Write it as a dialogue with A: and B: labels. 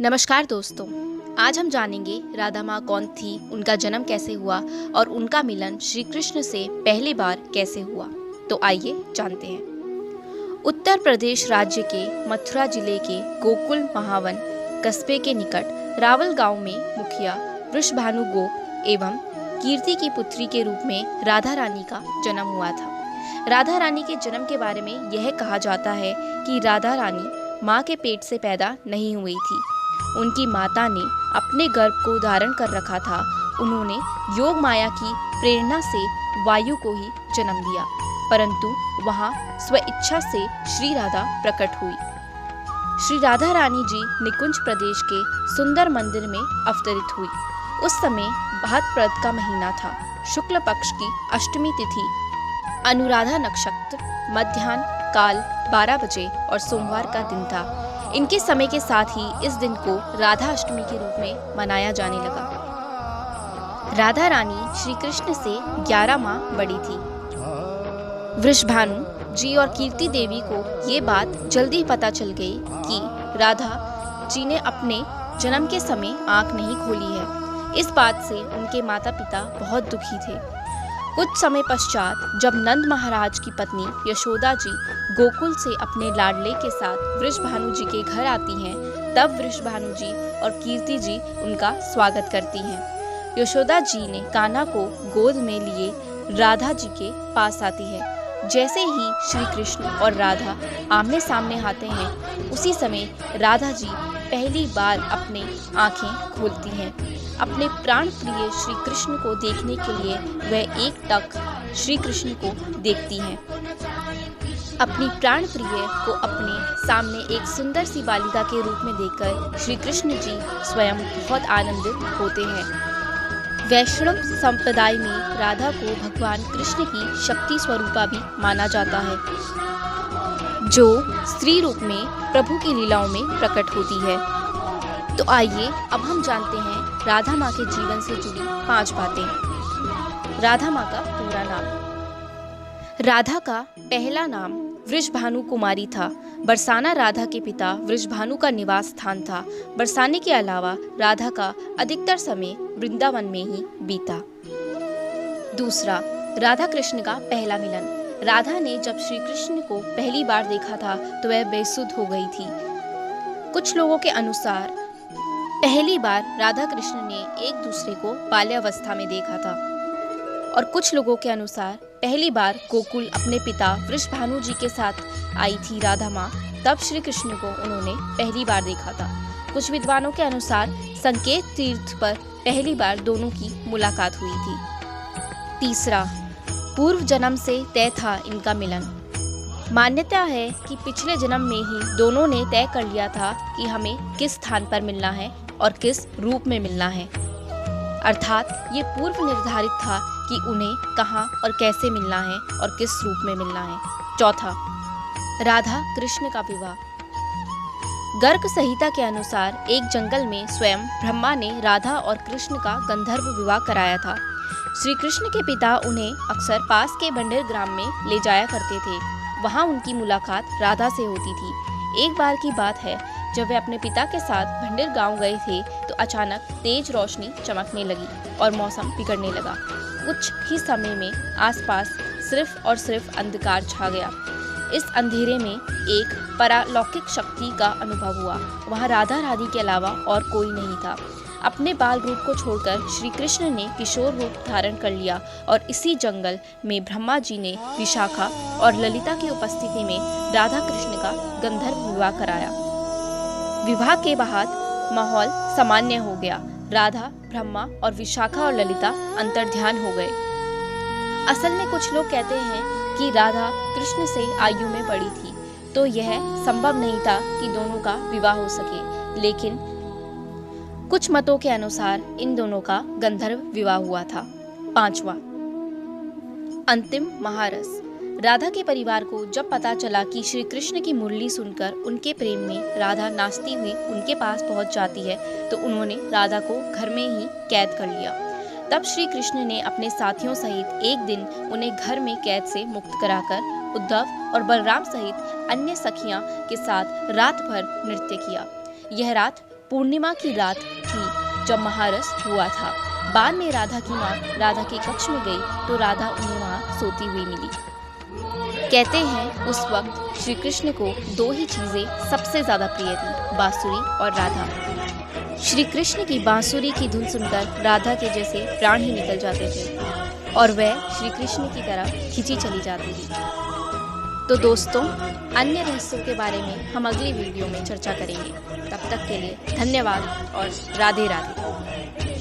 A: नमस्कार दोस्तों। आज हम जानेंगे राधा माँ कौन थी, उनका जन्म कैसे हुआ और उनका मिलन श्री कृष्ण से पहली बार कैसे हुआ। तो आइए जानते हैं। उत्तर प्रदेश राज्य के मथुरा जिले के गोकुल महावन कस्बे के निकट रावल गांव में मुखिया वृषभानु गोप एवं कीर्ति की पुत्री के रूप में राधा रानी का जन्म हुआ था। राधा रानी के जन्म के बारे में यह कहा जाता है कि राधा रानी माँ के पेट से पैदा नहीं हुई थी। उनकी माता ने अपने गर्भ को धारण कर रखा था। उन्होंने योग माया की प्रेरणा से वायु को ही जन्म दिया, परंतु वहां स्वेच्छा से श्री राधा प्रकट हुई। श्री राधा रानी जी निकुंज प्रदेश के सुंदर मंदिर में अवतरित हुई। उस समय भाद्रपद का महीना था। शुक्ल पक्ष की अष्टमी तिथि, अनुराधा नक्षत्र, मध्याह्न काल 12 बजे और सोमवार का दिन था। इनके समय के साथ ही इस दिन को राधा अष्टमी के रूप में मनाया जाने लगा। राधा रानी श्री कृष्ण से 11 माह बड़ी थी। वृषभानु जी और कीर्ति देवी को ये बात जल्दी पता चल गई कि राधा जी ने अपने जन्म के समय आंख नहीं खोली है। इस बात से उनके माता पिता बहुत दुखी थे। कुछ समय पश्चात जब नंद महाराज की पत्नी यशोदा जी गोकुल से अपने लाडले के साथ वृषभानु जी के घर आती हैं, तब वृषभानु जी और कीर्ति जी उनका स्वागत करती हैं। यशोदा जी ने कान्हा को गोद में लिए राधा जी के पास आती है। जैसे ही श्री कृष्ण और राधा आमने सामने आते हैं, उसी समय राधा जी पहली बार अपनी आंखें खोलती हैं। अपने प्राण प्रिय श्री कृष्ण को देखने के लिए वह एक टक श्री कृष्ण को देखती हैं। अपनी प्राण प्रिय को अपने सामने एक सुंदर सी बालिका के रूप में देखकर श्री कृष्ण जी स्वयं बहुत आनंदित होते हैं। वैष्णव संप्रदाय में राधा को भगवान कृष्ण की शक्ति स्वरूपा भी माना जाता है, जो स्त्री रूप में प्रभु की लीलाओं में प्रकट होती है। तो आइए अब हम जानते हैं राधा माँ के जीवन से जुड़ी 5 बातें। राधा माँ का पूरा नाम। राधा का पहला नाम वृषभानु कुमारी था। बरसाना राधा के पिता वृषभानु का निवास स्थान था। बरसाने के अलावा राधा का अधिकतर समय वृंदावन में ही बीता। दूसरा, राधा कृष्ण का पहला मिलन। राधा ने जब श्री कृष्ण को पहली बार देखा था तो वह बेसुध हो गई थी। कुछ लोगों के अनुसार पहली बार राधा कृष्ण ने एक दूसरे को बाल्यावस्था में देखा था और कुछ लोगों के अनुसार पहली बार गोकुल अपने पिता वृषभानु जी के साथ आई थी राधा माँ, तब श्री कृष्ण को उन्होंने पहली बार देखा था। कुछ विद्वानों के अनुसार संकेत तीर्थ पर पहली बार दोनों की मुलाकात हुई थी। तीसरा, पूर्व जन्म से तय था इनका मिलन। मान्यता है कि पिछले जन्म में ही दोनों ने तय कर लिया था कि हमें किस स्थान पर मिलना है और किस रूप में मिलना है, अर्थात ये पूर्व निर्धारित था कि उन्हें कहाँ और कैसे मिलना है और किस रूप में मिलना है। चौथा, राधा कृष्ण का विवाह। गर्ग संहिता के अनुसार एक जंगल में स्वयं ब्रह्मा ने राधा और कृष्ण का गंधर्व विवाह कराया था। श्री कृष्ण के पिता उन्हें अक्सर पास के बंडेर ग्राम में ले जाया करते थे। वहाँ उनकी मुलाकात राधा से होती थी। एक बार की बात है, जब वे अपने पिता के साथ भंडेर गांव गए थे तो अचानक तेज रोशनी चमकने लगी और मौसम बिगड़ने लगा। कुछ ही समय में आसपास सिर्फ और सिर्फ अंधकार छा गया। इस अंधेरे में एक परालौकिक शक्ति का अनुभव हुआ। वहाँ राधा रानी के अलावा और कोई नहीं था। अपने बाल रूप को छोड़कर श्री कृष्ण ने किशोर रूप धारण कर लिया और इसी जंगल में ब्रह्मा जी ने विशाखा और ललिता की उपस्थिति में राधा कृष्ण का गंधर्व विवाह कराया। विवाह के बाद माहौल सामान्य हो गया। राधा, ब्रह्मा और विशाखा और ललिता अंतर्ध्यान हो गए। असल में कुछ लोग कहते हैं कि राधा कृष्ण से आयु में बड़ी थी, तो यह संभव नहीं था कि दोनों का विवाह हो सके, लेकिन कुछ मतों के अनुसार इन दोनों का गंधर्व विवाह हुआ था। 5वां, अंतिम महारस। राधा के परिवार को जब पता चला कि श्री कृष्ण की मुरली सुनकर उनके प्रेम में राधा नाचती हुई उनके पास पहुंच जाती है, तो उन्होंने राधा को घर में ही कैद कर लिया। तब श्री कृष्ण ने अपने साथियों सहित एक दिन उन्हें घर में कैद से मुक्त कराकर उद्धव और बलराम सहित अन्य सखियां के साथ रात भर नृत्य किया। यह रात पूर्णिमा की रात थी जब महारस हुआ था। बाद में राधा की माँ राधा के कक्ष में गई तो राधा उन्हें वहाँ सोती हुई मिली। कहते हैं उस वक्त श्री कृष्ण को दो ही चीजें सबसे ज्यादा प्रिय थी, बांसुरी और राधा। श्री कृष्ण की बांसुरी की धुन सुनकर राधा के जैसे प्राण ही निकल जाते थे और वह श्री कृष्ण की तरह खिंची चली जाती थी। तो दोस्तों, अन्य रहस्यों के बारे में हम अगली वीडियो में चर्चा करेंगे। तब तक के लिए धन्यवाद और राधे राधे।